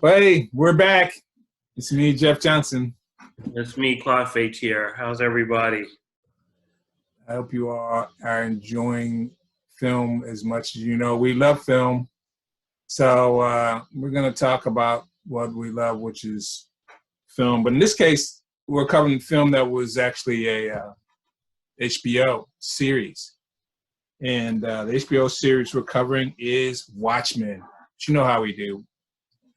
Hey, we're back. It's me, Jeff Johnson. It's me, Claude here. How's everybody? I hope you all are enjoying film as much as you know. We love film. So we're going to talk about what we love, which is film. But in this case, we're covering film that was actually a HBO series. And the HBO series we're covering is Watchmen. But you know how we do.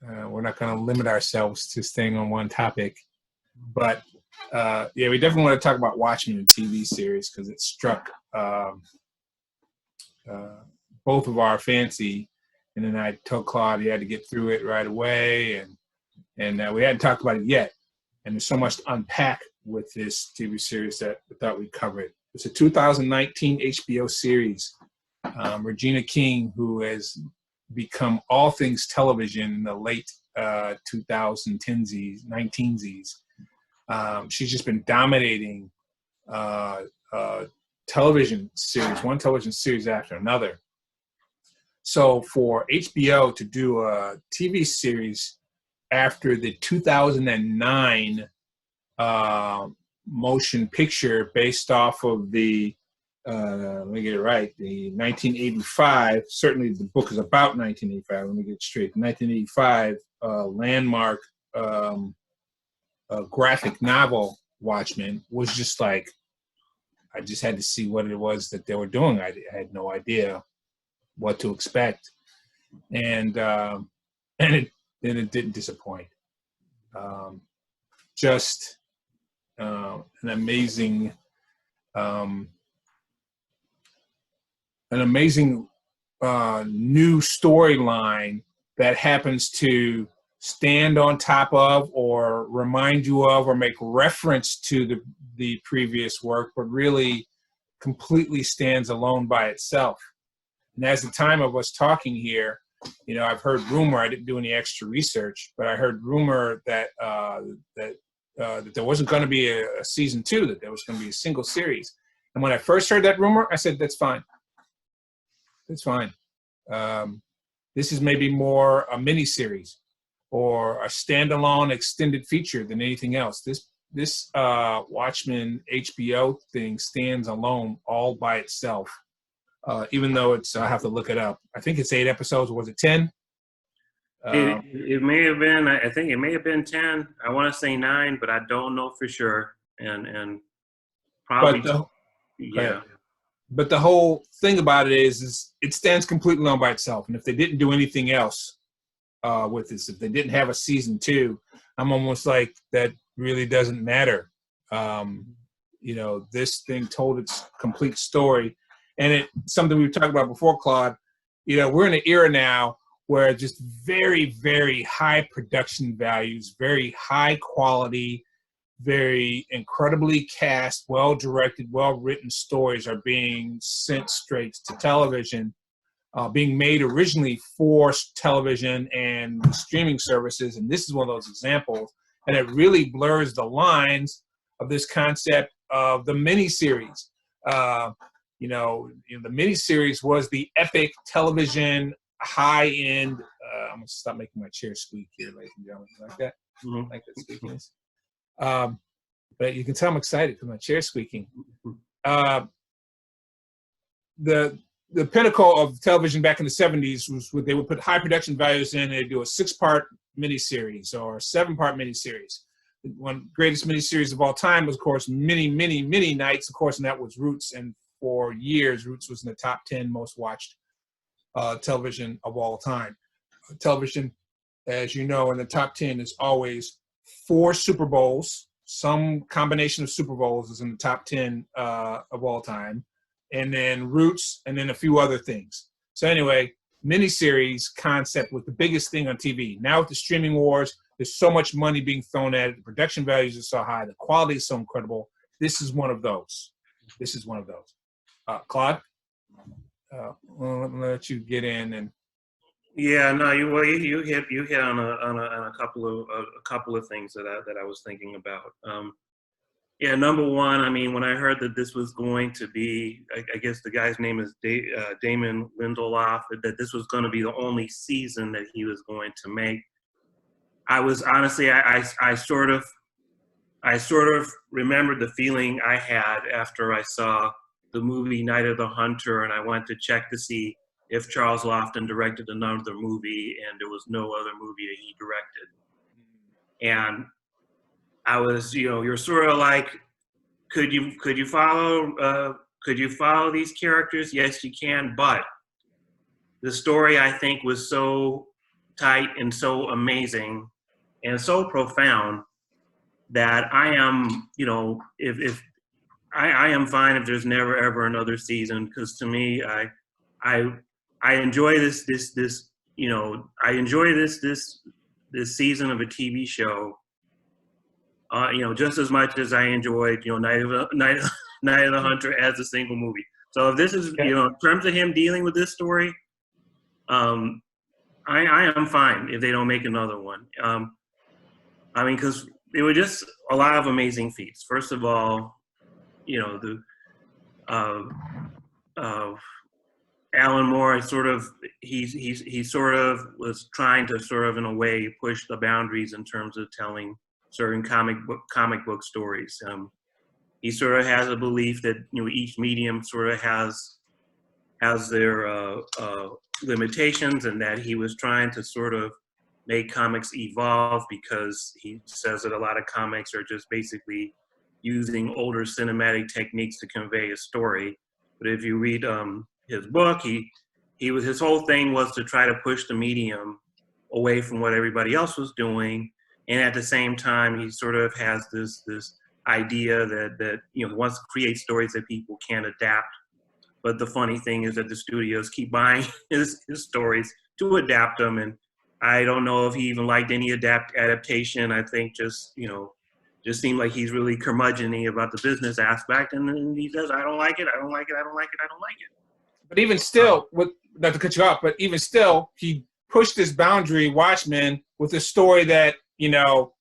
We're not going to limit ourselves to staying on one topic. But yeah, we definitely want to talk about Watchmen, the TV series, because it struck both of our fancy. And then I told Claude he had to get through it right away, and we hadn't talked about it yet. And there's so much to unpack with this TV series that we thought we'd cover it. It's a 2019 HBO series. Regina King, who has become all things television in the late 2010s, 19s. She's just been dominating television series, one television series after another. So for HBO to do a TV series after the 2009 motion picture based off of the, let me get it right, the 1985, certainly the book is about 1985, let me get it straight, the 1985 landmark graphic novel Watchmen was just like, I just had to see what it was that they were doing. I had no idea what to expect, and it didn't disappoint. Just an amazing new storyline that happens to stand on top of or remind you of or make reference to the previous work, but really completely stands alone by itself. And as the time of us talking here, you know, I've heard rumor, I didn't do any extra research, but I heard rumor that that there wasn't going to be a season 2, that there was going to be a single series. And when I first heard that rumor, I said, that's fine. That's fine. This is maybe more a mini series or a standalone extended feature than anything else. This Watchmen HBO thing stands alone all by itself. Even though it's, I have to look it up. I think it's 8 episodes. Was it 10? It may have been. I think it may have been 10. I want to say 9, but I don't know for sure. And probably yeah. But the whole thing about it is it stands completely alone by itself. And if they didn't do anything else with this, if they didn't have a season 2, I'm almost like that really doesn't matter. You know, this thing told its complete story. And it's something we've talked about before, Claude. You know, we're in an era now where just very, very high production values, very high quality, very incredibly cast, well-directed, well-written stories are being sent straight to television, being made originally for television and streaming services. And this is one of those examples. And it really blurs the lines of this concept of the miniseries. You know, the miniseries was the epic television high-end. I'm gonna stop making my chair squeak here, ladies and gentlemen. Like that, like that squeakiness. But you can tell I'm excited because my chair's squeaking. The pinnacle of television back in the 70s was they would put high production values in. They'd do a 6-part miniseries or a 7-part miniseries. One greatest miniseries of all time was, of course, many nights, of course, and that was Roots. And for years, Roots was in the top 10 most watched television of all time. Television, as you know, in the top 10 is always 4 Super Bowls. Some combination of Super Bowls is in the top 10 of all time. And then Roots, and then a few other things. So anyway, miniseries concept was the biggest thing on TV. Now with the streaming wars, there's so much money being thrown at it. The production values are so high. The quality is so incredible. This is one of those. This is one of those. Claude, let me let you get in and. Yeah, no, you hit on a couple of things that I was thinking about. Yeah, number one, I mean, when I heard that this was going to be, I guess the guy's name is Damon Lindelof, that this was going to be the only season that he was going to make. I was honestly, I sort of remembered the feeling I had after I saw the movie Night of the Hunter, and I went to check to see if Charles Lofton directed another movie, and there was no other movie that he directed. And I was, you're sort of like, could you follow these characters? Yes, you can, but the story I think was so tight and so amazing and so profound that I am, if I am fine if there's never ever another season, because to me, I I enjoy I enjoy this season of a TV show, just as much as I enjoyed, Night of the Hunter as a single movie. So if this is, in terms of him dealing with this story, um, I am fine if they don't make another one. I mean, because there were just a lot of amazing feats. First of all, the uh, uh, Alan Moore he sort of was trying to sort of in a way push the boundaries in terms of telling certain comic book stories. He sort of has a belief that each medium sort of has their limitations, and that he was trying to sort of make comics evolve, because he says that a lot of comics are just basically using older cinematic techniques to convey a story. But if you read his book, his whole thing was to try to push the medium away from what everybody else was doing, and at the same time, he sort of has this idea that wants to create stories that people can adapt. But the funny thing is that the studios keep buying his stories to adapt them, and I don't know if he even liked any adaptation. I think just seemed like he's really curmudgeon-y about the business aspect, and he says, "I don't like it. I don't like it. I don't like it. I don't like it." But even still, not to cut you off, but even still, he pushed this boundary, Watchmen, with a story that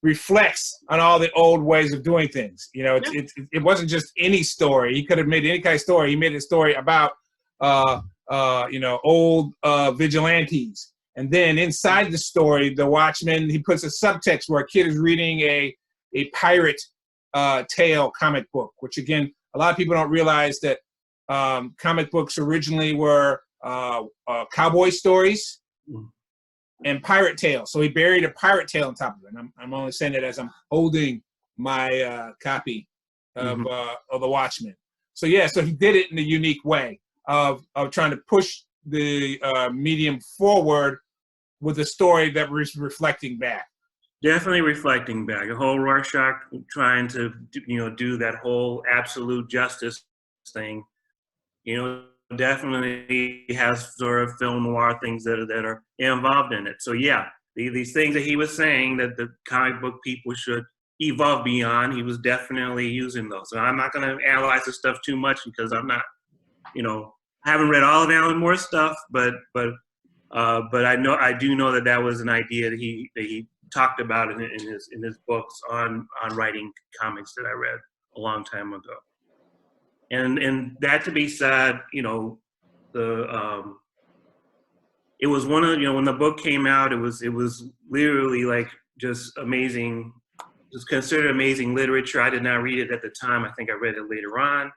reflects on all the old ways of doing things. It wasn't just any story. He could have made any kind of story. He made a story about old vigilantes. And then inside the story, the Watchmen, he puts a subtext where a kid is reading a pirate tale comic book, which again, a lot of people don't realize that comic books originally were cowboy stories and pirate tales. So he buried a pirate tale on top of it. And I'm only saying it as I'm holding my copy of the Watchmen. So yeah, so he did it in a unique way of trying to push the medium forward with a story that was reflecting back. Definitely reflecting back. The whole Rorschach trying to do that whole absolute justice thing. Definitely has sort of film noir things that are involved in it. So yeah, these things that he was saying that the comic book people should evolve beyond, he was definitely using those. And I'm not going to analyze this stuff too much, because I'm not, I haven't read all of Alan Moore's stuff, but I do know that was an idea that he talked about in his books on writing comics that I read a long time ago. And that to be said, it was one of, when the book came out, it was literally like just amazing, just considered amazing literature. I did not read it at the time. I think I read it later on.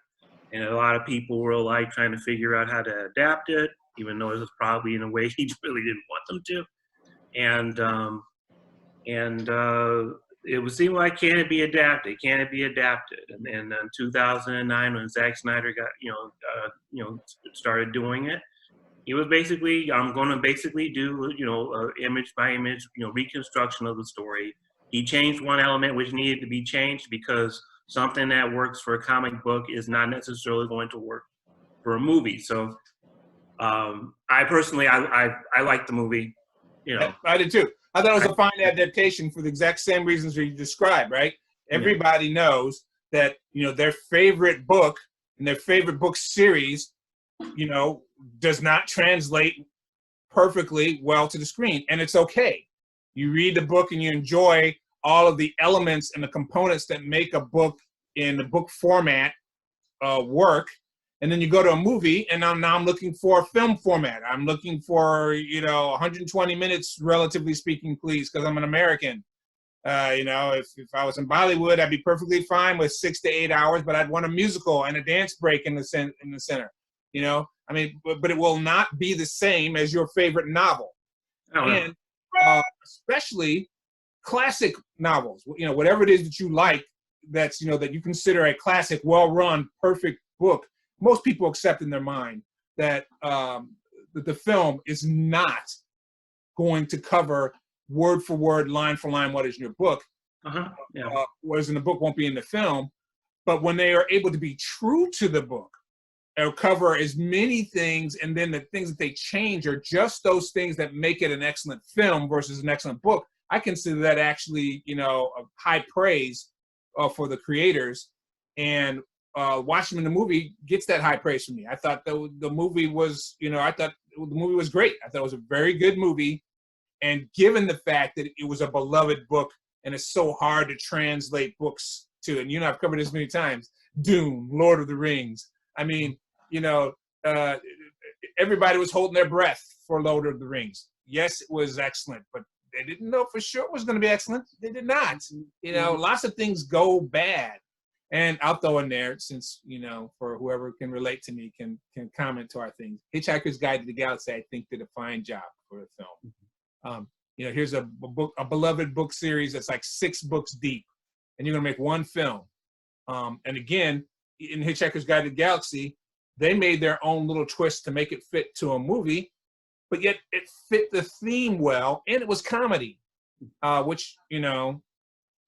And a lot of people were like trying to figure out how to adapt it, even though it was probably in a way he really didn't want them to. And it would seem like, can it be adapted? Can it be adapted? And in 2009, when Zack Snyder got started doing it, he was basically, I'm going to basically do image by image reconstruction of the story. He changed one element which needed to be changed, because something that works for a comic book is not necessarily going to work for a movie. So I personally, I liked the movie. I did too. I thought it was a fine adaptation for the exact same reasons you described, right? Everybody knows that, their favorite book and their favorite book series, does not translate perfectly well to the screen. And it's okay. You read the book and you enjoy all of the elements and the components that make a book in the book format work. And then you go to a movie, and now I'm looking for a film format. I'm looking for, 120 minutes, relatively speaking, please, because I'm an American. If I was in Bollywood, I'd be perfectly fine with 6 to 8 hours, but I'd want a musical and a dance break in the center. But it will not be the same as your favorite novel, and especially classic novels. Whatever it is that you like, that you consider a classic, well-run, perfect book. Most people accept in their mind that that the film is not going to cover word for word, line for line what is in your book. Whereas in the book won't be in the film. But when they are able to be true to the book, or cover as many things, and then the things that they change are just those things that make it an excellent film versus an excellent book, I consider that actually, a high praise for the creators. And Watchmen, the movie, gets that high praise from me. I thought the movie was, the movie was great. I thought it was a very good movie. And given the fact that it was a beloved book, and it's so hard to translate books to, and I've covered this many times, Dune, Lord of the Rings. I mean, everybody was holding their breath for Lord of the Rings. Yes, it was excellent, but they didn't know for sure it was going to be excellent. They did not. Lots of things go bad. And I'll throw in there, since, for whoever can relate to me, can comment to our things. Hitchhiker's Guide to the Galaxy, I think, did a fine job for the film. Here's a beloved book series that's like 6 books deep, and you're going to make one film. And again, in Hitchhiker's Guide to the Galaxy, they made their own little twist to make it fit to a movie, but yet it fit the theme well, and it was comedy, which,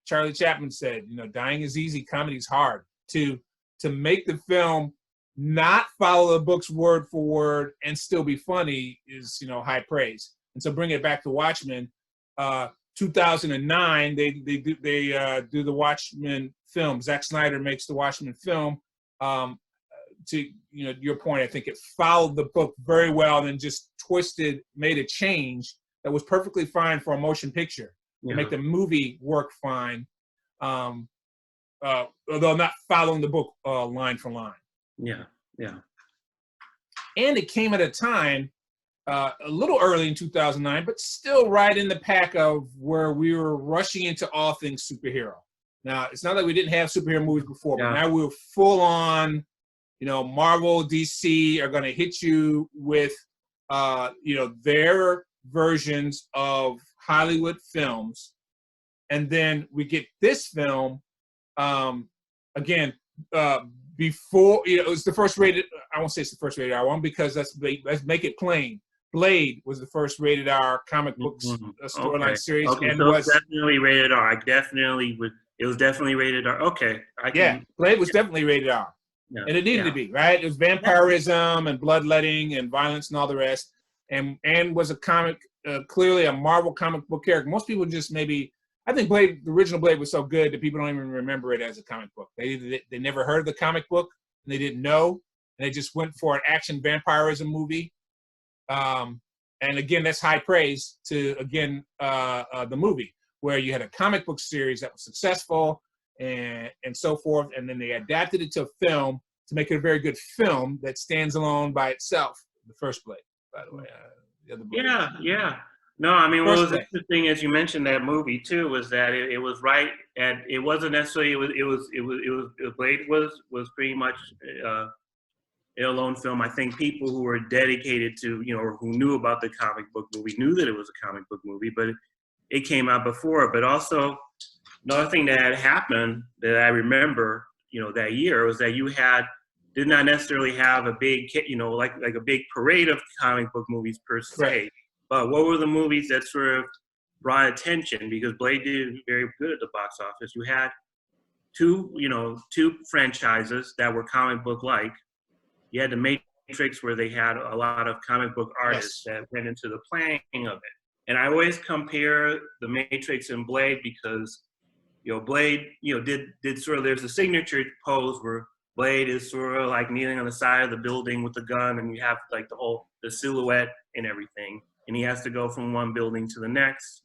Charlie Chaplin said, dying is easy, comedy is hard. To make the film not follow the books word for word and still be funny is, high praise. And so bring it back to Watchmen, 2009, they do the Watchmen film. Zack Snyder makes the Watchmen film. To your point, I think it followed the book very well, and then just made a change that was perfectly fine for a motion picture. To make the movie work fine, although not following the book line for line. And it came at a time, a little early in 2009, but still right in the pack of where we were rushing into all things superhero. Now, it's not that we didn't have superhero movies before, but now we're full on, Marvel, DC are going to hit you with, their versions of Hollywood films. And then we get this film, again, before, it was the first rated, I won't say it's the first rated R one, because let's make it plain. Blade was the first rated R comic books storyline series. And so was definitely rated R. It was definitely rated R. Okay. Blade was definitely rated R. And it needed to be, right? It was vampirism and bloodletting and violence and all the rest. And was a comic, clearly a Marvel comic book character. Most people just I think Blade, the original Blade, was so good that people don't even remember it as a comic book. They never heard of the comic book, and they didn't know, and they just went for an action vampirism movie. And again, that's high praise to, again, the movie, where you had a comic book series that was successful and so forth, and then they adapted it to a film to make it a very good film that stands alone by itself. The first Blade, by the way. The other Blade. No, I mean, what was interesting, as you mentioned that movie too, was that it was right at, it wasn't necessarily, Blade was pretty much a alone film. I think people who were dedicated to, or who knew about the comic book movie knew that it was a comic book movie, but it came out before. But also, another thing that had happened that I remember, that year, was that you did not necessarily have a big, like a big parade of comic book movies per se. Right. But what were the movies that sort of brought attention? Because Blade did very good at the box office. You had two franchises that were comic book like. You had The Matrix, where they had a lot of comic book artists that went into the playing of it. And I always compare The Matrix and Blade because, Blade, did sort of, there's a signature pose where Blade is sort of like kneeling on the side of the building with the gun, and you have like the silhouette and everything. And he has to go from one building to the next.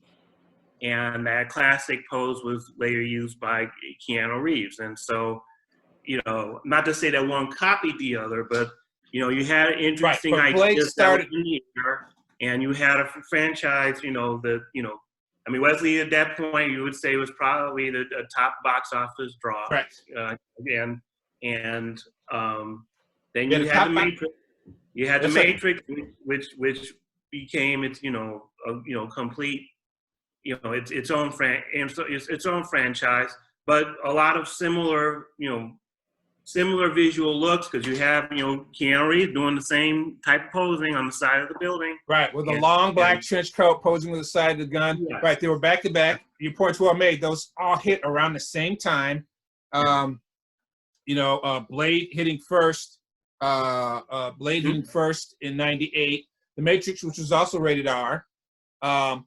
And that classic pose was later used by Keanu Reeves. And so not to say that one copied the other, but you had interesting Right, but Blade ideas started. that were in the air, and you had a franchise, I mean, Wesley at that point you would say was probably the top box office draw. Correct. Again, and then Yeah, you the had top the Matrix. You had the Yes, sir. Matrix, which became its complete its own its own franchise, but a lot of similar visual looks, because you have Keanu Reeves doing the same type of posing on the side of the building. Right, with a long black trench coat posing with the side of the gun. Yes. Right, they were back to back. Your point's well made. Those all hit around the same time. Blade hitting first. Blade hitting first in '98. The Matrix, which was also rated R. But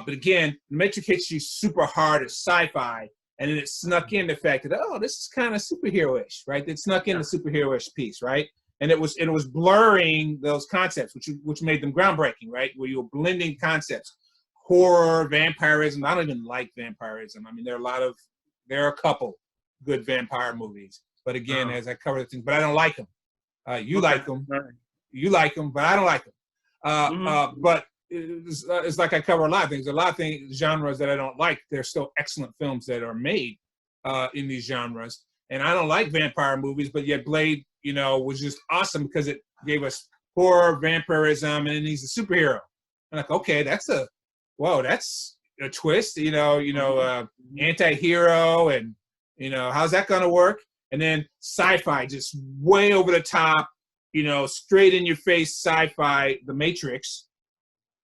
again, The Matrix hits you super hard as sci-fi, and then it snuck in the fact that, this is kind of superhero-ish, right? It snuck in the superhero-ish piece, right? And it was blurring those concepts, which made them groundbreaking, right? Where you were blending concepts, horror, vampirism. I don't even like vampirism. I mean, there are a couple good vampire movies, but again, as I cover the things, but I don't like them. You like them, but I don't like them. But it's like I cover a lot of things. A lot of things, genres that I don't like. There's still excellent films that are made in these genres, and I don't like vampire movies, but yet Blade, was just awesome because it gave us horror, vampirism, and he's a superhero. I'm like, okay, that's a twist, anti-hero, and how's that gonna work? And then sci-fi, just way over the top, straight in your face sci-fi, The Matrix.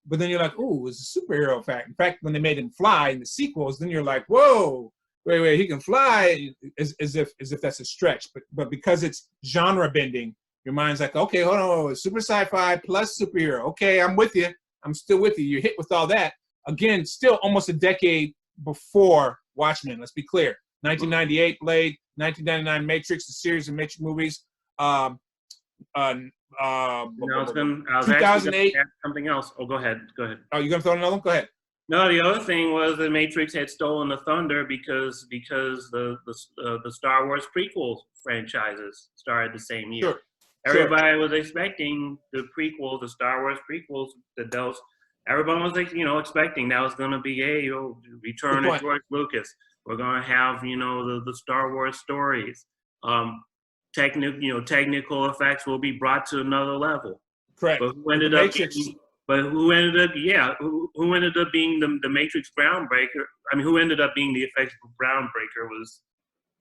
But then you're like, ooh, it's a superhero fact. In fact, when they made him fly in the sequels, then you're like, whoa, wait, he can fly, as if that's a stretch. But because it's genre bending, your mind's like, okay, hold on, super sci-fi plus superhero. Okay, I'm with you. I'm still with you. You're hit with all that. Again, still almost a decade before Watchmen. Let's be clear. 1998 Blade, 1999 Matrix, the series of Matrix movies. I was 2008. Something else. Oh, go ahead. Oh, you gonna throw another one? Go ahead. No, the other thing was the Matrix had stolen the thunder because the Star Wars prequel franchises started the same year. Sure. Everybody was expecting the Star Wars prequels, everyone was expecting that was going to be a return of George Lucas. We're going to have the Star Wars stories. Technical effects will be brought to another level. Correct. But who ended up being the Matrix groundbreaker? I mean, who ended up being the effective groundbreaker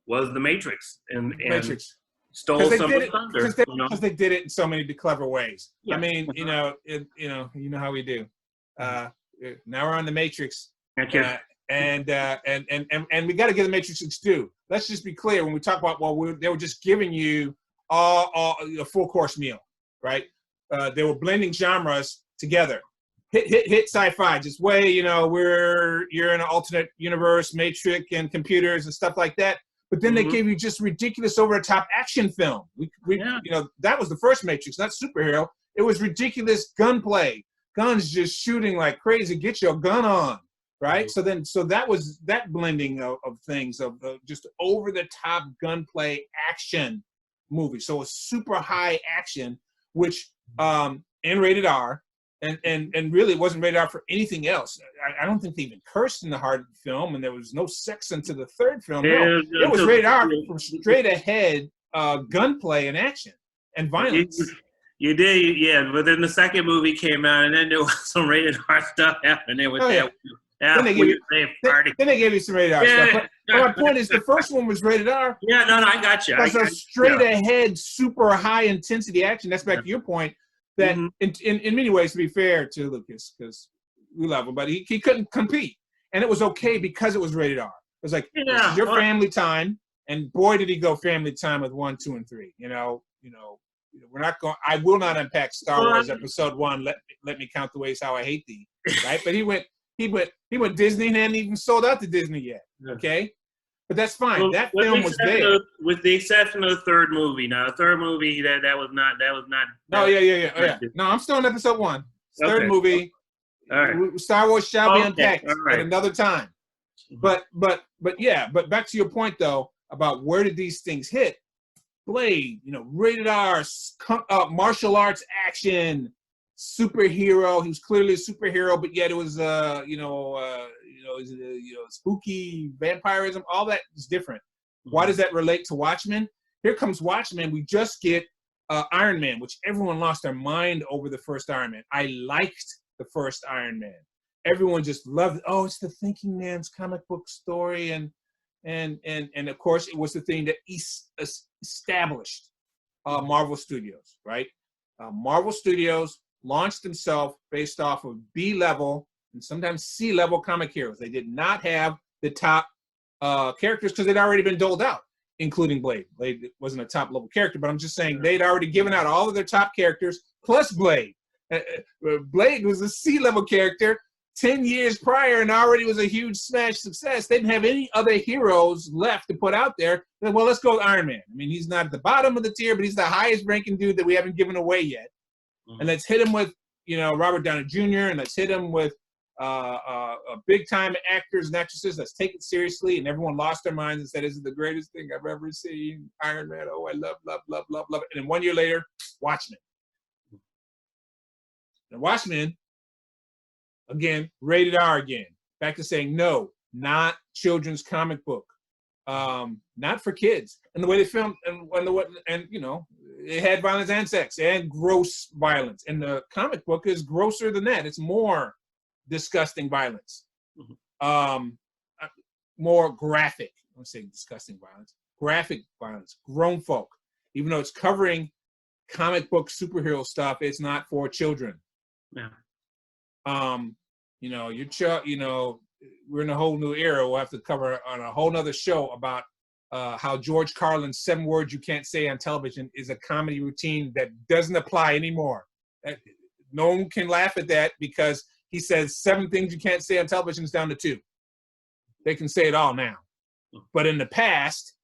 was the Matrix and Matrix stole some of the thunder because they did it in so many clever ways. Yeah. I mean, you know how we do. Now we're on the Matrix. Okay. And we got to give the Matrix its due. Let's just be clear when we talk about they were just giving you all a full course meal, right? They were blending genres together. Hit sci-fi, just way you're in an alternate universe, Matrix and computers and stuff like that. But then they gave you just ridiculous over the top action film. That was the first Matrix, not superhero. It was ridiculous gunplay, guns just shooting like crazy. Get your gun on. Right. So that was that blending of things of just over the top gunplay action movie. So a super high action, which and rated R, and really it wasn't rated R for anything else. I don't think they even cursed in the heart of the film, and there was no sex until the third film. No, it was rated R for straight ahead gunplay and action and violence. You did, yeah. But then the second movie came out, and then there was some rated R stuff happening with that. Then they gave you some rated R stuff. But my point is, the first one was rated R. Yeah, no, I got you. Because a straight ahead, super high intensity action. That's back to your point. That in many ways, to be fair to Lucas, because we love him, but he couldn't compete, and it was okay because it was rated R. It was like this is your family time, and boy, did he go family time with 1, 2, and 3. We're not going. I will not unpack Star Wars Episode 1. Let me count the ways how I hate thee. Right, but he went Disney and hadn't even sold out to Disney yet. Okay, but that's fine. Well, that film was there. With the exception of the third movie. Now, the third movie that was not. Oh yeah. No, I'm still on Episode 1. Third movie. All right. Star Wars shall be unpacked at another time. But back to your point though about where did these things hit, Blade, rated R, martial arts action, superhero. He was clearly a superhero, but yet it was, spooky vampirism. All that is different. Why does that relate to Watchmen? Here comes Watchmen. We just get Iron Man, which everyone lost their mind over the first Iron Man. I liked the first Iron Man. Everyone just loved it. Oh, it's the thinking man's comic book story, and of course it was the thing that established Marvel Studios, right? Marvel Studios launched themselves based off of B-level and sometimes C-level comic heroes. They did not have the top characters because they'd already been doled out, including Blade. Blade wasn't a top-level character, but I'm just saying they'd already given out all of their top characters plus Blade. Blade was a C-level character 10 years prior and already was a huge smash success. They didn't have any other heroes left to put out there. Well, let's go with Iron Man. I mean, he's not at the bottom of the tier, but he's the highest ranking dude that we haven't given away yet. And let's hit him with, Robert Downey Jr., and let's hit him with big-time actors and actresses. Let's take it seriously. And everyone lost their minds and said, this is the greatest thing I've ever seen. Iron Man, oh, I love it. And then 1 year later, Watchmen. And Watchmen, again, rated R again. Back to saying, no, not children's comic book. Not for kids. And the way they filmed, it had violence and sex and gross violence. And the comic book is grosser than that. It's more disgusting violence. More graphic. I don't say disgusting violence. Graphic violence. Grown folk. Even though it's covering comic book superhero stuff, it's not for children. Yeah. We're in a whole new era. We'll have to cover on a whole nother show about how George Carlin's 7 words you can't say on television is a comedy routine that doesn't apply anymore. No one can laugh at that because he says 7 things you can't say on television is down to 2. They can say it all now. But in the past,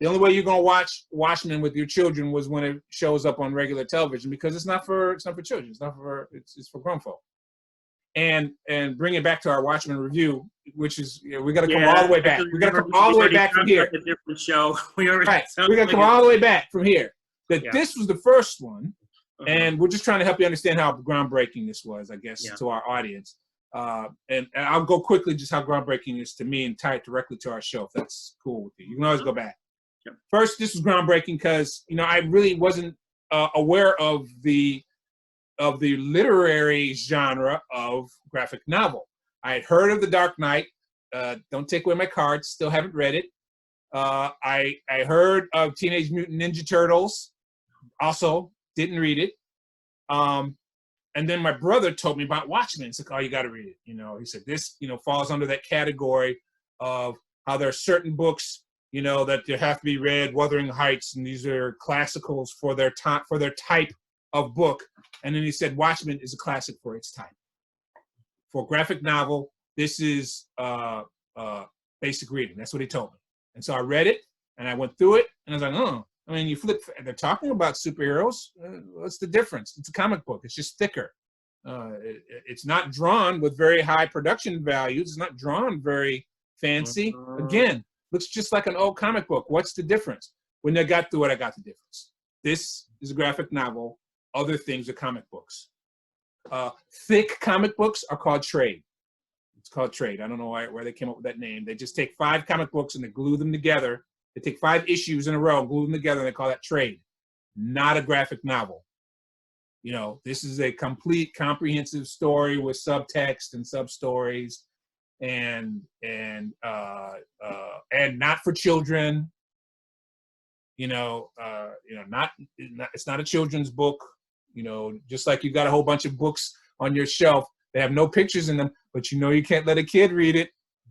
the only way you're going to watch Watchmen with your children was when it shows up on regular television because it's not for children. It's for grown folk. And bring it back to our Watchmen review, which is we got to come all the way back. We got to come all the way back from here. A different show. We got to come all the way back from here. This was the first one, and we're just trying to help you understand how groundbreaking this was, I guess, to our audience. And I'll go quickly just how groundbreaking it is to me and tie it directly to our show, if that's cool with you. You can always go back. Yep. First, this was groundbreaking because I really wasn't aware of the literary genre of graphic novel. I had heard of The Dark Knight. Don't take away my card. Still haven't read it. I heard of Teenage Mutant Ninja Turtles. Also didn't read it. And then my brother told me about Watchmen. He's like, oh, you got to read it. He said this, falls under that category of how there are certain books, that they have to be read, Wuthering Heights, and these are classicals for their type of book. And then he said Watchmen is a classic for its type. For a graphic novel, this is basic reading. That's what he told me. And so I read it, and I went through it, and I was like, oh. I mean, you flip, they're talking about superheroes. What's the difference? It's a comic book. It's just thicker. It's not drawn with very high production values. It's not drawn very fancy. Again, looks just like an old comic book. What's the difference? When I got through it, I got the difference. This is a graphic novel. Other things are comic books. Thick comic books are called trade. It's called trade. I don't know where they came up with that name. They just take 5 comic books and they glue them together. They take 5 issues in a row, glue them together, and they call that trade. Not a graphic novel. This is a complete, comprehensive story with subtext and sub-stories, and not for children. It's not a children's book. Just like you got a whole bunch of books on your shelf, they have no pictures in them, but you can't let a kid read it.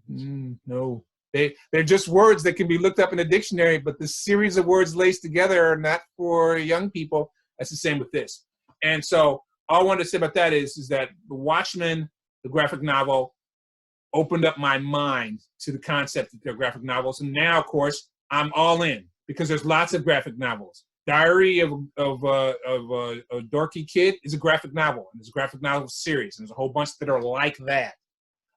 No. They're just words that can be looked up in a dictionary, but the series of words laced together are not for young people. That's the same with this. And so all I wanted to say about that is that the Watchmen, the graphic novel, opened up my mind to the concept that they're graphic novels. And now, of course, I'm all in because there's lots of graphic novels. Diary of a Dorky Kid is a graphic novel, and it's a graphic novel series, and there's a whole bunch that are like that.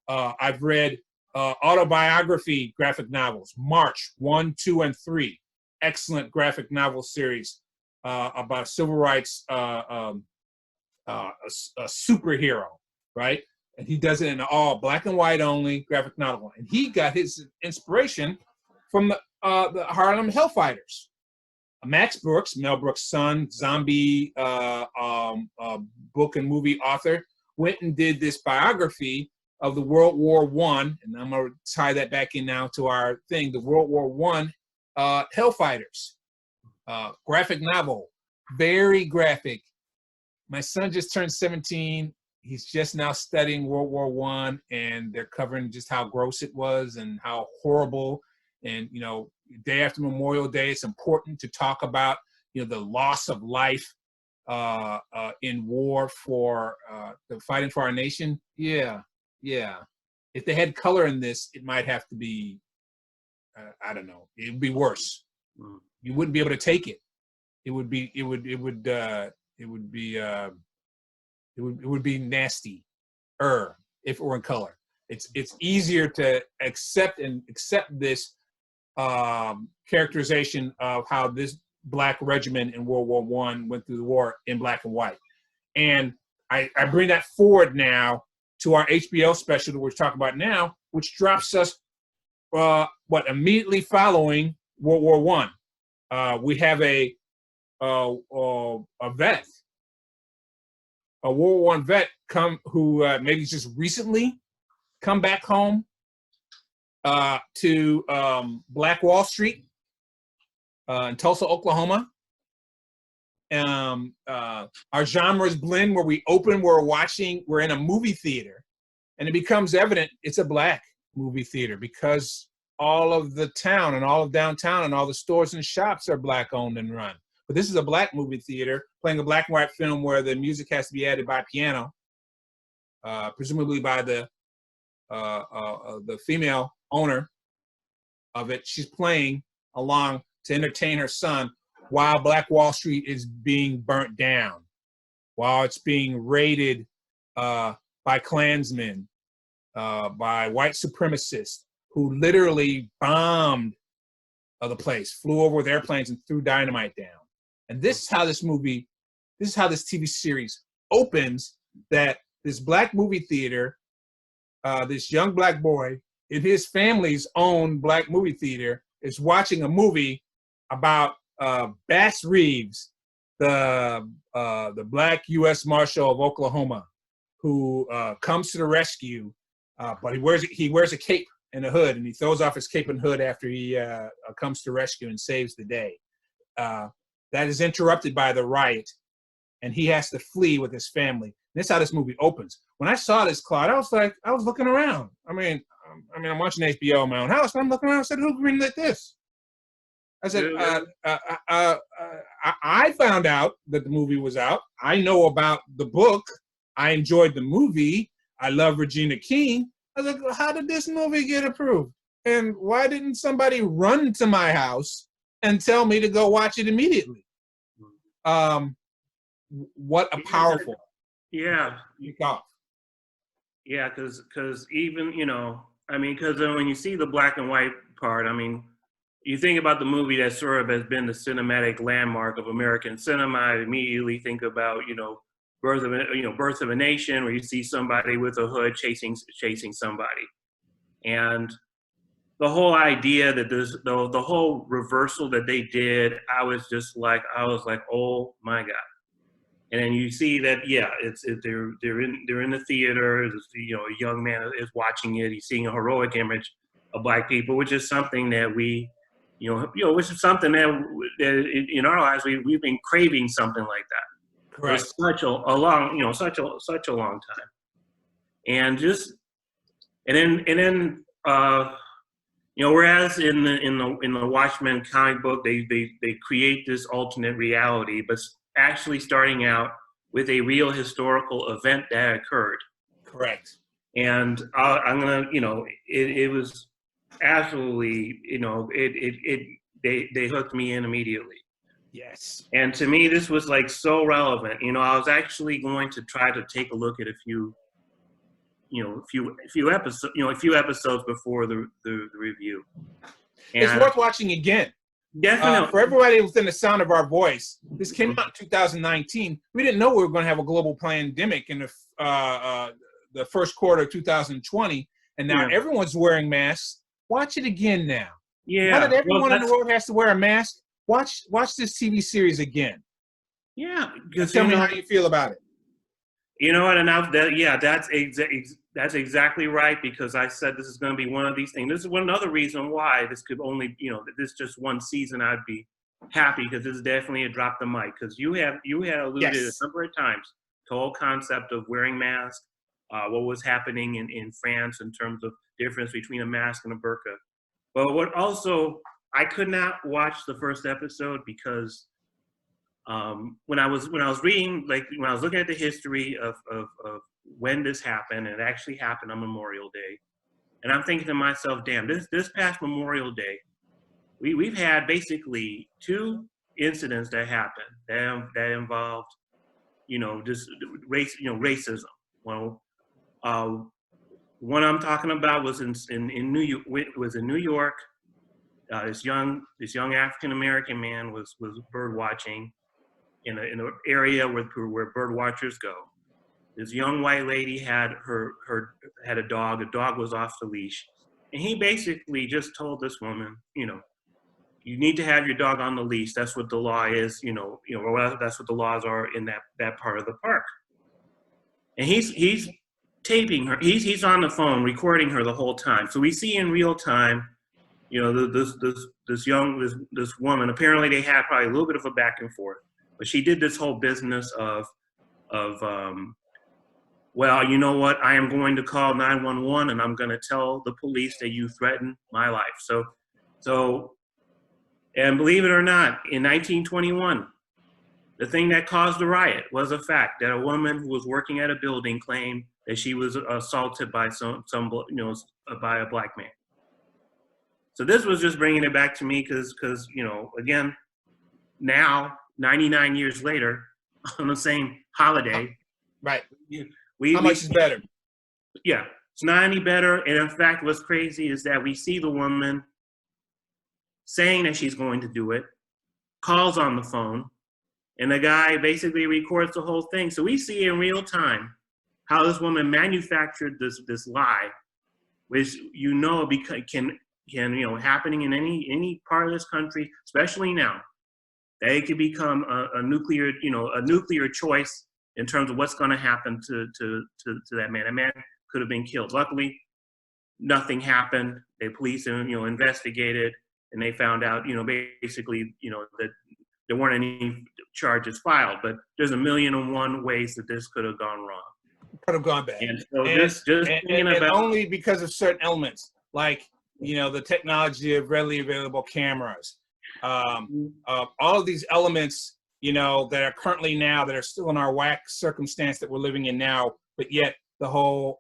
I've read autobiography graphic novels, March 1, 2, and 3. Excellent graphic novel series about civil rights, a superhero, right? And he does it in all black and white only graphic novel. And he got his inspiration from the Harlem Hellfighters. Max Brooks, Mel Brooks' son, zombie book and movie author, went and did this biography of the World War I, and I'm going to tie that back in now to our thing, the World War I Hellfighters. Graphic novel, very graphic. My son just turned 17. He's just now studying World War I, and they're covering just how gross it was and how horrible. And, you know, day after Memorial Day, it's important to talk about, you know, the loss of life in war for the fighting for our nation. Yeah. If they had color in this, it might have to be, I don't know, it would be worse. You wouldn't be able to take it. It would be nasty, if it were in color. It's easier to accept this characterization of how this black regiment in World War I went through the war in black and white. And I bring that forward now to our HBO special that we're talking about now, which drops us immediately following World War I. We have a vet, a World War I vet who maybe just recently come back home to Black Wall Street in Tulsa, Oklahoma. Our genres blend where we're in a movie theater, and it becomes evident it's a black movie theater because all of the town and all of downtown and all the stores and shops are black owned and run. But this is a black movie theater playing a black and white film where the music has to be added by piano, presumably by the female owner of it. She's playing along to entertain her son while Black Wall Street is being burnt down, while it's being raided by Klansmen, by white supremacists who literally bombed the place, flew over with airplanes and threw dynamite down. And this is how this TV series opens, that this black movie theater, this young black boy in his family's own black movie theater is watching a movie about Bass Reeves, the black U.S. Marshal of Oklahoma, who comes to the rescue, but he wears a cape and a hood, and he throws off his cape and hood after he comes to rescue and saves the day. That is interrupted by the riot, and he has to flee with his family. And that's how this movie opens. When I saw this, Claude, I was looking around. I mean, I'm watching HBO in my own house, and I'm looking around and said, who greenlit this? I said, I found out that the movie was out. I know about the book. I enjoyed the movie. I love Regina King. I was like, well, how did this movie get approved? And why didn't somebody run to my house and tell me to go watch it immediately? What a powerful kickoff. Yeah, because even, because when you see the black and white part, you think about the movie that sort of has been the cinematic landmark of American cinema. I immediately think about, Birth of a Nation, where you see somebody with a hood chasing somebody. And the whole idea that the whole reversal that they did, I was like, oh my God. And then you see that, they're in the theater. A young man is watching it. He's seeing a heroic image of Black people, which is something that we, which is something that in our lives we've been craving something like that. Correct. For such a long, such a long time, and then whereas in the Watchmen comic book they create this alternate reality, but actually starting out with a real historical event that occurred. Correct. And I'm gonna, it was absolutely, they hooked me in immediately. Yes. And to me, this was like so relevant. I was actually going to try to take a look at a few, a few episodes before the review. It's And worth watching again. definitely, For everybody within the sound of our voice, this came out in 2019. We didn't know we were going to have a global pandemic in the first quarter of 2020, and now everyone's wearing masks. Watch it again now. yeah. Now that everyone in the world has to wear a mask, watch this TV series again. Yeah, because tell me how you feel about it. You know what? And that's exactly right, because I said this is going to be one of these things. This is one other reason why this could only, this just one season. I'd be happy, because this is definitely a drop the mic. Because you had alluded a number of times to the whole concept of wearing masks, what was happening in France in terms of difference between a mask and a burqa. But what also, I could not watch the first episode because when I was reading, when I was looking at the history of when this happened, and it actually happened on Memorial Day, and I'm thinking to myself, damn, this past Memorial Day, we've had basically two incidents that happened that involved, just racism. Well, one I'm talking about was in New York. This young African American man was bird watching in an area where bird watchers go. This young white lady had a dog. The dog was off the leash, and he basically just told this woman, you need to have your dog on the leash. That's what the law is. That's what the laws are in that part of the park. And he's taping her. He's on the phone recording her the whole time. So we see in real time, this woman. Apparently, they had probably a little bit of a back and forth. But she did this whole business of well, you know what? I am going to call 911, and I'm going to tell the police that you threatened my life. So, and believe it or not, in 1921, the thing that caused the riot was the fact that a woman who was working at a building claimed that she was assaulted by by a black man. So this was just bringing it back to me because again, now 99 years later, on the same holiday, right? How much is better? Yeah, it's not any better. And in fact, what's crazy is that we see the woman saying that she's going to do it, calls on the phone, and the guy basically records the whole thing. So we see in real time how this woman manufactured this lie, which can happening in any part of this country, especially now. That it could become a nuclear choice in terms of what's going to happen to that man. That man could have been killed. Luckily, nothing happened. The police investigated, and they found out basically that there weren't any charges filed. But there's 1,000,001 ways that this could have gone wrong. Could have gone bad. And so and only because of certain elements, like the technology of readily available cameras. All of these elements, that are currently now, that are still in our whack circumstance that we're living in now, but yet the whole,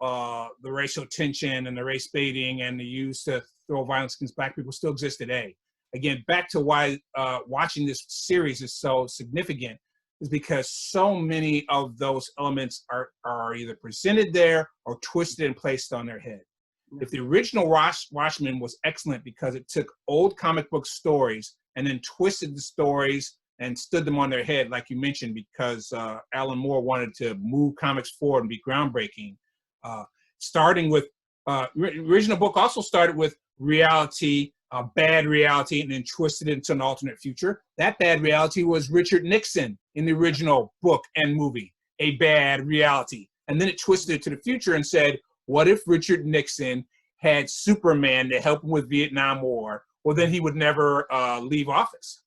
the racial tension and the race baiting and the use to throw violence against black people still exist today. Again, back to why watching this series is so significant is because so many of those elements are either presented there or twisted and placed on their head. If the original Watchmen was excellent because it took old comic book stories and then twisted the stories and stood them on their head, like you mentioned, because Alan Moore wanted to move comics forward and be groundbreaking. Starting with, original book also started with reality, bad reality, and then twisted it into an alternate future. That bad reality was Richard Nixon in the original book and movie, a bad reality. And then it twisted it to the future and said, what if Richard Nixon had Superman to help him with Vietnam War? Well, then he would never leave office.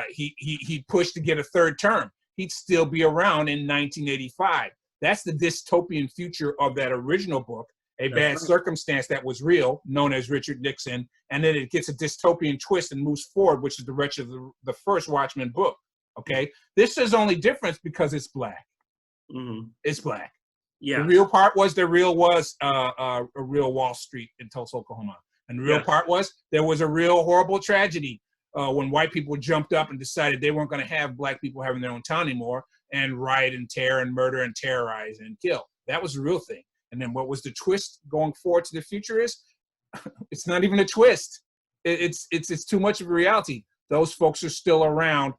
He pushed to get a third term. He'd still be around in 1985. That's the dystopian future of that original book, a bad circumstance that was real, known as Richard Nixon, and then it gets a dystopian twist and moves forward, which is the rest of the first Watchmen book. Okay, this is only difference because it's black. Mm-hmm. It's black. Yeah. The real part was a real Wall Street in Tulsa, Oklahoma. And the real part was there was a real horrible tragedy when white people jumped up and decided they weren't going to have black people having their own town anymore and riot and tear and murder and terrorize and kill. That was the real thing. And then what was the twist going forward to the future is, it's not even a twist. It's too much of a reality. Those folks are still around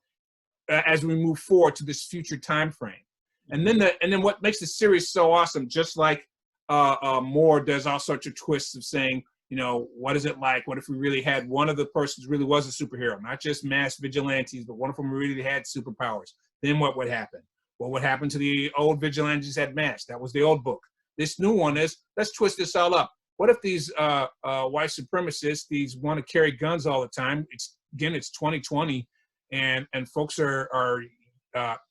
as we move forward to this future time frame. And then what makes the series so awesome, just like Moore does all sorts of twists of saying, you know, what is it like? What if we really had one of the persons really was a superhero, not just mass vigilantes, but one of them really had superpowers? Then what would happen? What would happen to the old vigilantes that had masks? That was the old book. This new one is, let's twist this all up. What if these white supremacists, these want to carry guns all the time? It's 2020, and folks are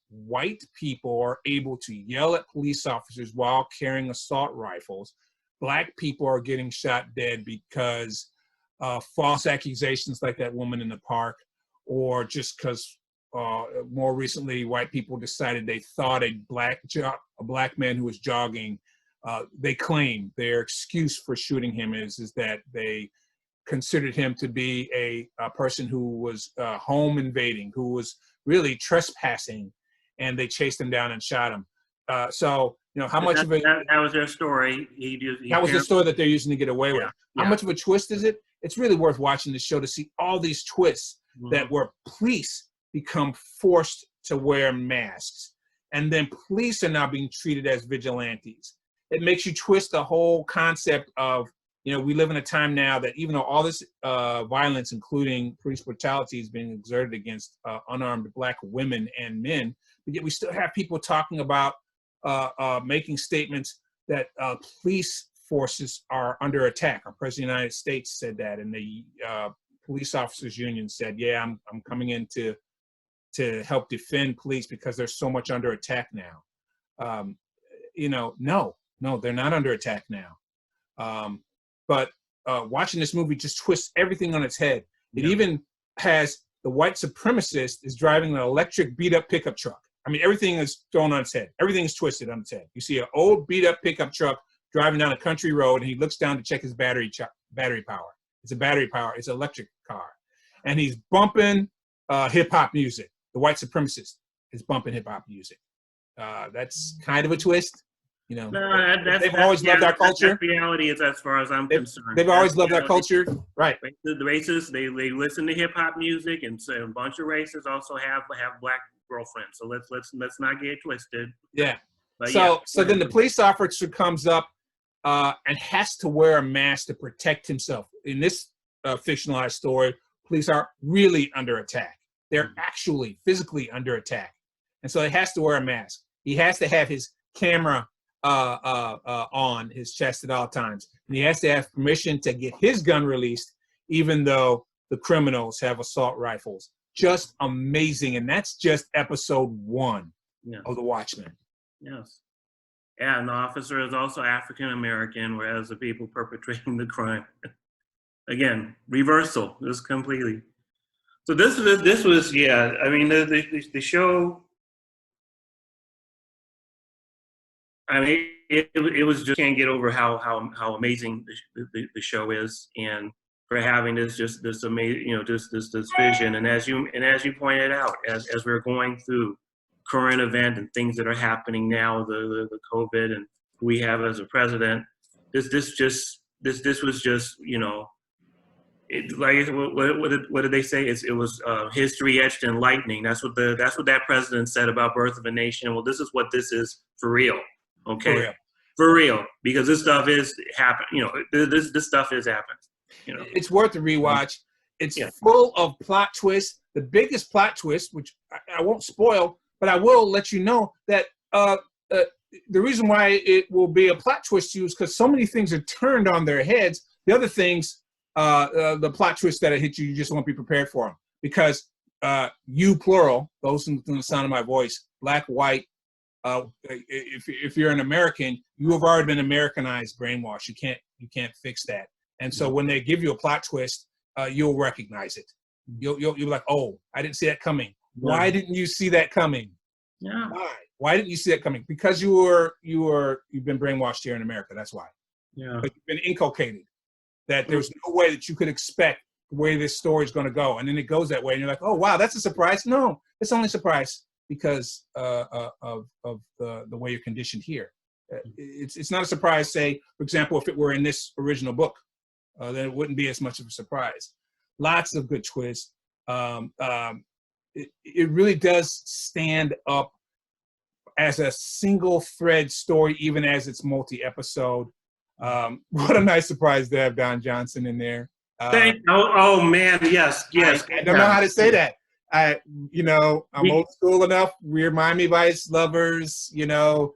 white people are able to yell at police officers while carrying assault rifles. Black people are getting shot dead because false accusations like that woman in the park, or just because more recently white people decided they thought a black man who was jogging, they claim their excuse for shooting him is that they considered him to be a person who was home invading, who was really trespassing, and they chased him down and shot him. So, you know, how much of it? That was their story. That was the story that they're using to get away with. Yeah. How much of a twist is it? It's really worth watching the show to see all these twists that where police become forced to wear masks, and then police are now being treated as vigilantes. It makes you twist the whole concept of, you know, we live in a time now that even though all this violence, including police brutality, is being exerted against unarmed Black women and men, but yet we still have people talking about making statements that police forces are under attack. Our President of the United States said that, and the police officers union said, yeah, I'm coming in to help defend police because they're so much under attack now. You know, no, they're not under attack now. But watching this movie just twists everything on its head. It even has the white supremacist is driving an electric beat-up pickup truck. I mean, everything is thrown on its head. Everything is twisted on its head. You see an old beat-up pickup truck driving down a country road, and he looks down to check his battery power. It's a battery power. It's an electric car. And he's bumping hip-hop music. The white supremacist is bumping hip-hop music. That's kind of a twist. You know, they've always loved our culture. That's reality is as far as I'm concerned. They've always loved our culture, right? The racists, they listen to hip hop music, and so a bunch of racists also have Black girlfriends. So let's not get twisted. Yeah. But so then the police officer comes up and has to wear a mask to protect himself. In this fictionalized story, police are really under attack. They're actually physically under attack, and so he has to wear a mask. He has to have his camera on his chest at all times. And he has to have permission to get his gun released, even though the criminals have assault rifles. Just amazing. And that's just episode 1 of The Watchmen. Yes. Yeah, and the officer is also African-American, whereas the people perpetrating the crime. Again, reversal, just completely. So this was, yeah, I mean, the show, I mean, it was just, can't get over how amazing the show is, and for having this amazing, you know, this vision. And as you pointed out, as we're going through current event and things that are happening now, the COVID and who we have as a president, this was just, you know, it, like what did they say? It was history etched in lightning. That's what that president said about Birth of a Nation. Well, this is what this is for real. Okay, for real, because this stuff is happening. You know, this stuff is happening. You know, it's worth a rewatch. It's full of plot twists. The biggest plot twist, which I won't spoil, but I will let you know that the reason why it will be a plot twist to you is because so many things are turned on their heads. The other things, the plot twists that hit you, you just won't be prepared for them, because you, plural, those in the sound of my voice, Black, white. If you're an American, you have already been Americanized, brainwashed. You can't fix that. And so when they give you a plot twist, you'll recognize it. You'll be like, oh, I didn't see that coming. Why didn't you see that coming? Yeah. Why didn't you see that coming? Because you've been brainwashed here in America. That's why. Yeah. But you've been inculcated that there's no way that you could expect the way this story is going to go, and then it goes that way, and you're like, oh wow, that's a surprise. No, it's only a surprise because of the way you're conditioned here. It's not a surprise, say, for example, if it were in this original book, then it wouldn't be as much of a surprise. Lots of good twists. It really does stand up as a single thread story, even as it's multi-episode. What a nice surprise to have Don Johnson in there. Oh man, yes. I don't know how to say that. I'm old school enough. We're Miami Vice lovers, Yeah.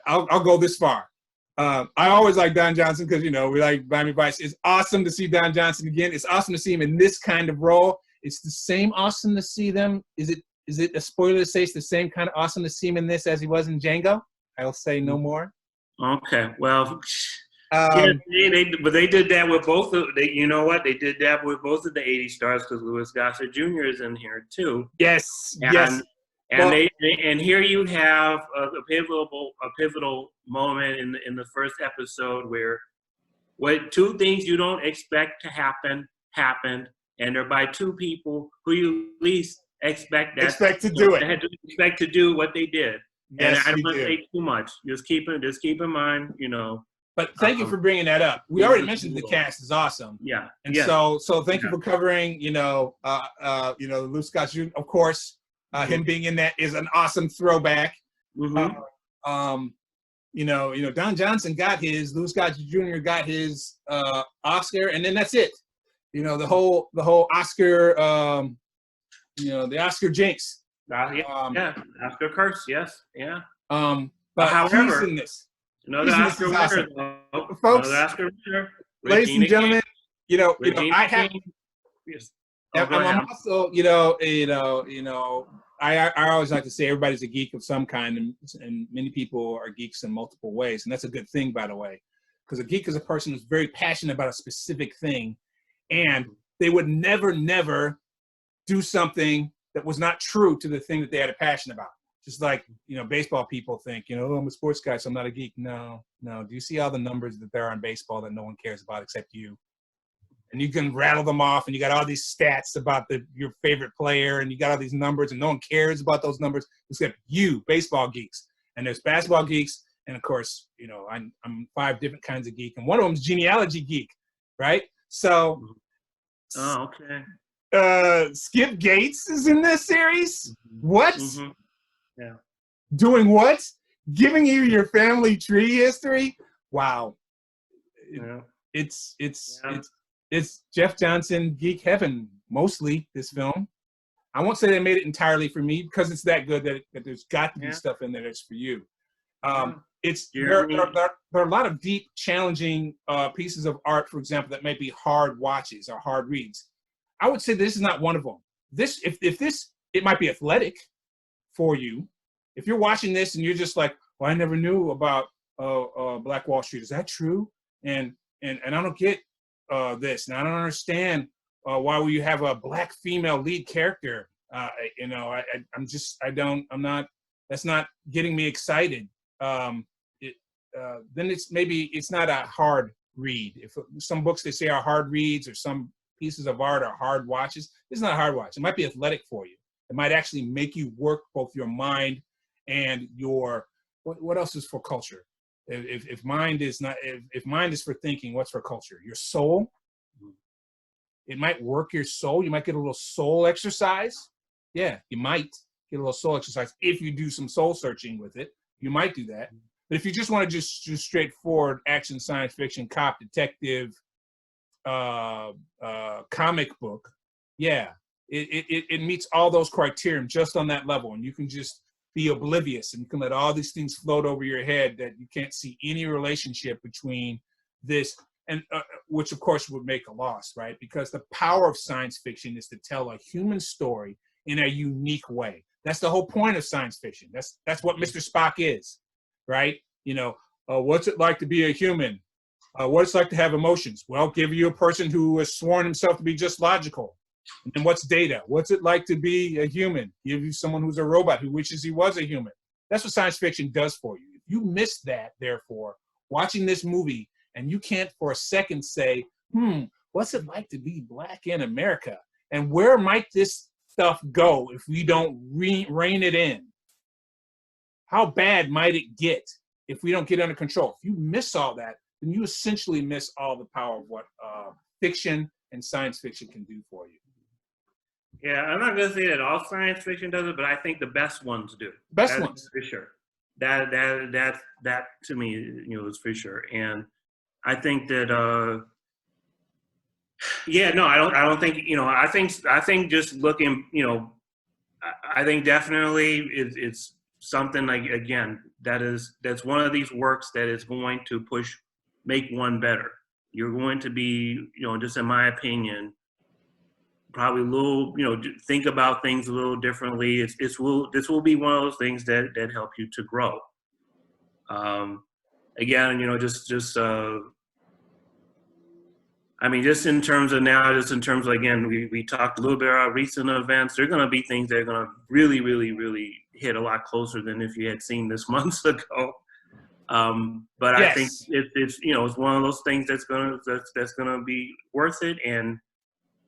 I'll go this far. I always like Don Johnson because, we like Miami Vice. It's awesome to see Don Johnson again. It's awesome to see him in this kind of role. It's the same awesome to see them. Is it a spoiler to say it's the same kind of awesome to see him in this as he was in Django? I'll say no more. Okay, well, they did that with both of they. You know what? They did that with both of the '80s stars because Louis Gossett Jr. is in here too. Yes, yes. And here you have a pivotal moment in the first episode where two things you don't expect to happen happened, and they're by two people who you at least expect to do what they did. Yes, and I don't want to say too much. Just keep in mind, But thank you for bringing that up. We already mentioned the cast is awesome. Yeah. And so thank you for covering, Lou Scott Jr. Of course, him being in that is an awesome throwback. Mm-hmm. Don Johnson got his, Lou Scott Jr. got his Oscar, and then that's it. The whole Oscar, the Oscar jinx. Oscar curse, yes, yeah. But however, he's in this. Another Oscar winner, awesome. though. Folks, another Oscar winner. Ladies and gentlemen, I have. Yes. I'm also, I always like to say everybody's a geek of some kind, and many people are geeks in multiple ways, and that's a good thing, by the way, because a geek is a person who's very passionate about a specific thing, and they would never do something that was not true to the thing that they had a passion about. Just like, baseball people think, I'm a sports guy, so I'm not a geek. No. Do you see all the numbers that there are in baseball that no one cares about except you? And you can rattle them off, and you got all these stats about your favorite player, and you got all these numbers, and no one cares about those numbers except you, baseball geeks. And there's basketball geeks, and of course, I'm 5 different kinds of geek, and one of them is genealogy geek, right? So, okay. Skip Gates is in this series. What? Mm-hmm. Yeah. Doing what? Giving you your family tree history? Wow. Yeah. It's Jeff Johnson geek heaven mostly, this film. I won't say they made it entirely for me because it's that good that there's got to be stuff in there that's for you. There are a lot of deep, challenging pieces of art, for example, that may be hard watches or hard reads. I would say this is not one of them. It might be athletic for you. If you're watching this and you're just like, well, I never knew about Black Wall Street. Is that true? And I don't get this, and I don't understand why will you have a Black female lead character? That's not getting me excited. Then it's not a hard read. If some books they say are hard reads or some pieces of art are hard watches, this is not a hard watch. It might be athletic for you. It might actually make you work both your mind and your what else is for culture? If mind is for thinking, what's for culture? Your soul. It might work your soul. You might get a little soul exercise. Yeah, you might get a little soul exercise if you do some soul searching with it. You might do that. But if you just want to just straightforward action, science fiction, cop, detective, comic book, yeah, it meets all those criteria just on that level, and you can just be oblivious and you can let all these things float over your head that you can't see any relationship between this and which of course would make a loss, right? Because the power of science fiction is to tell a human story in a unique way. That's the whole point of science fiction. That's what Mr. Spock is, right? What's it like to be a human? What it's like to have emotions? Well, give you a person who has sworn himself to be just logical. And then what's data? What's it like to be a human? Give you someone who's a robot who wishes he was a human. That's what science fiction does for you. If you miss that, therefore, watching this movie, and you can't for a second say, what's it like to be Black in America? And where might this stuff go if we don't rein it in? How bad might it get if we don't get under control? If you miss all that, then you essentially miss all the power of what fiction and science fiction can do for you. Yeah, I'm not gonna say that all science fiction does it, but I think the best ones do. Best ones, for sure. That to me, is for sure. And I think that yeah, no, I don't think, I think just looking, I think definitely it's something like, again, that's one of these works that is going to make one better. You're going to be, just in my opinion, probably a little, think about things a little differently. This will be one of those things that help you to grow. Again, just in terms of, again, we talked a little bit about recent events. There are going to be things that are going to really, really, really hit a lot closer than if you had seen this months ago. But yes. I think it's one of those things that's gonna be worth it. And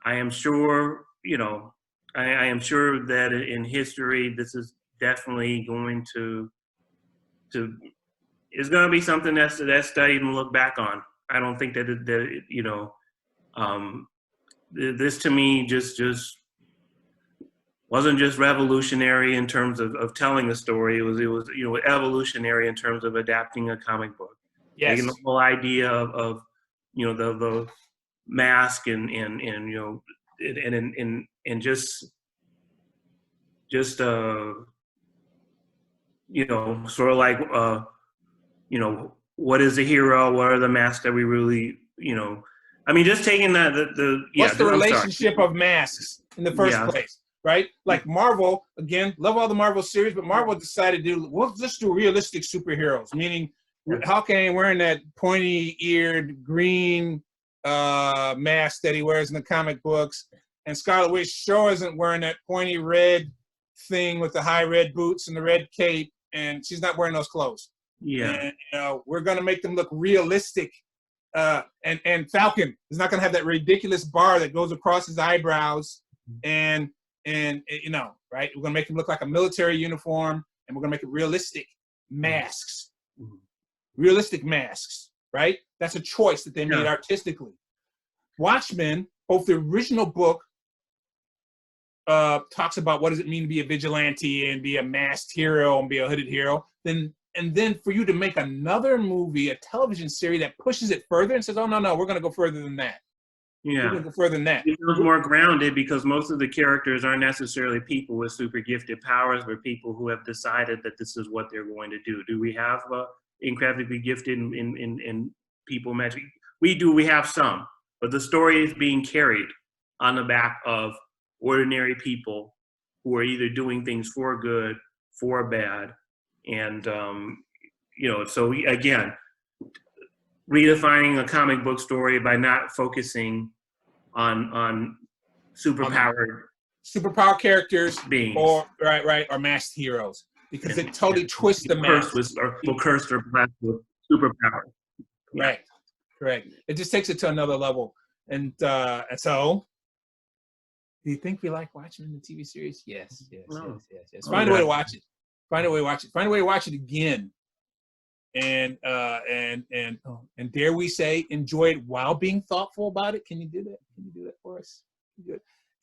I am sure, I am sure that in history, this is definitely going to it's going to be something that's studied and looked back on. I don't think that this to me just wasn't just revolutionary in terms of telling a story. It was evolutionary in terms of adapting a comic book. Yes. Taking the whole idea of the mask and just sort of like what is a hero? What are the masks that we really just taking that what's the relationship of masks in the first place? Right? Like Marvel, again, love all the Marvel series, but Marvel decided let's do realistic superheroes, meaning Hawkeye wearing that pointy-eared green mask that he wears in the comic books, and Scarlet Witch sure isn't wearing that pointy red thing with the high red boots and the red cape, and she's not wearing those clothes. Yeah. And, we're going to make them look realistic. And Falcon is not going to have that ridiculous bar that goes across his eyebrows, and right? We're gonna make him look like a military uniform, and we're gonna make it realistic masks. Realistic masks, right? That's a choice that they made artistically. Watchmen, both the original book talks about what does it mean to be a vigilante and be a masked hero and be a hooded hero. And then for you to make another movie, a television series that pushes it further and says, oh no, we're gonna go further than that. Yeah, go further than that. It feels more grounded because most of the characters aren't necessarily people with super gifted powers, but people who have decided that this is what they're going to do. Do we have incredibly gifted in people magic? We do. We have some, but the story is being carried on the back of ordinary people who are either doing things for good, for bad, and So again, redefining a comic book story by not focusing on superpowered characters beings, or or masked heroes, because it totally twists the mask. Cursed or blessed with superpower. Right, correct. It just takes it to another level, and so. Do you think we like Watchmen, the TV series? Yes. Find a way to watch it. Find a way to watch it again. And dare we say, enjoy it while being thoughtful about it? Can you do that? Can you do that for us?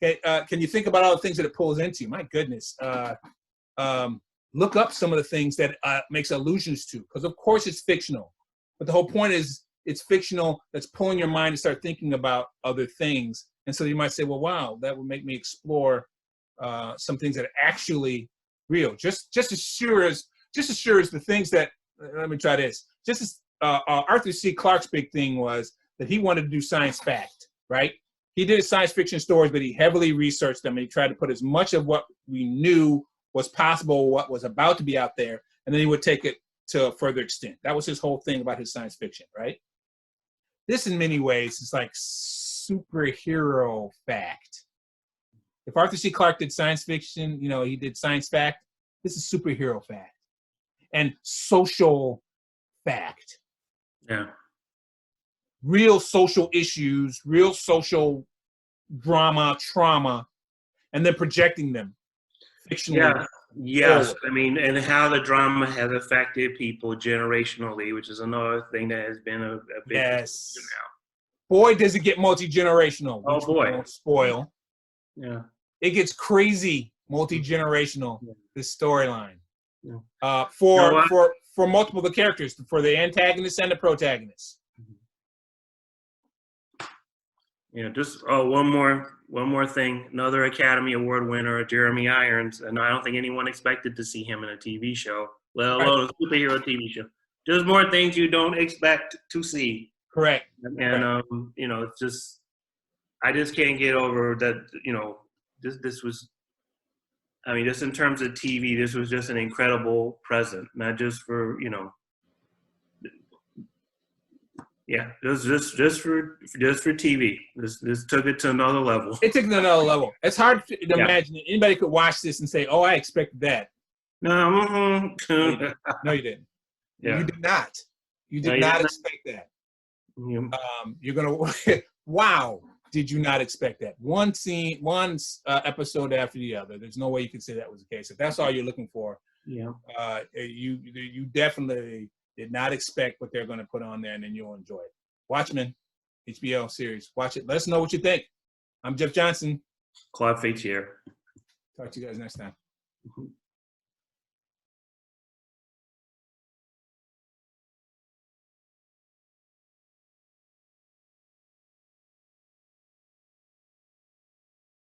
Okay. Can you think about all the things that it pulls into? My goodness. Look up some of the things that makes allusions to, because of course it's fictional, but the whole point is it's fictional. That's pulling your mind to start thinking about other things. And so you might say, well, wow, that would make me explore some things that are actually real. Just as sure as the things that. Let me try this. Just as Arthur C. Clarke's big thing was that he wanted to do science fact, right? He did science fiction stories, but he heavily researched them, and he tried to put as much of what we knew was possible, what was about to be out there, and then he would take it to a further extent. That was his whole thing about his science fiction, right? This, in many ways, is like superhero fact. If Arthur C. Clarke did science fiction, he did science fact. This is superhero fact. And social fact. Yeah. Real social issues, real social drama, trauma and then projecting them fictionally. Yeah. Yes. forward. I mean, and how the drama has affected people generationally, which is another thing that has been a big Yes. issue now. Boy, does it get multi-generational. Oh, Which we boy. won't spoil. Yeah. It gets crazy multi-generational, Yeah. this storyline. Yeah. For multiple of the characters, for the antagonists and the protagonists. Yeah, just one more thing. Another Academy Award winner, Jeremy Irons, and I don't think anyone expected to see him in a TV show, let alone a superhero TV show. There's more things you don't expect to see. Correct. And you know, it's just I just can't get over that. You know, this was. I mean, just in terms of TV, this was just an incredible present, not just for Yeah, just for TV. This took it to another level. It took it to another level. It's hard to imagine that anybody could watch this and say, "Oh, I expected that." No, No, you didn't. Yeah. You did not. You did No, not expect that. Yeah. You're gonna. Wow. Did you not expect that? One scene, one episode after the other. There's no way you could say that was the case. If that's all you're looking for, Yeah. You definitely did not expect what they're going to put on there, and then you'll enjoy it. Watchmen, HBO series. Watch it. Let us know what you think. I'm Jeff Johnson. Claude Fates here. Talk to you guys next time.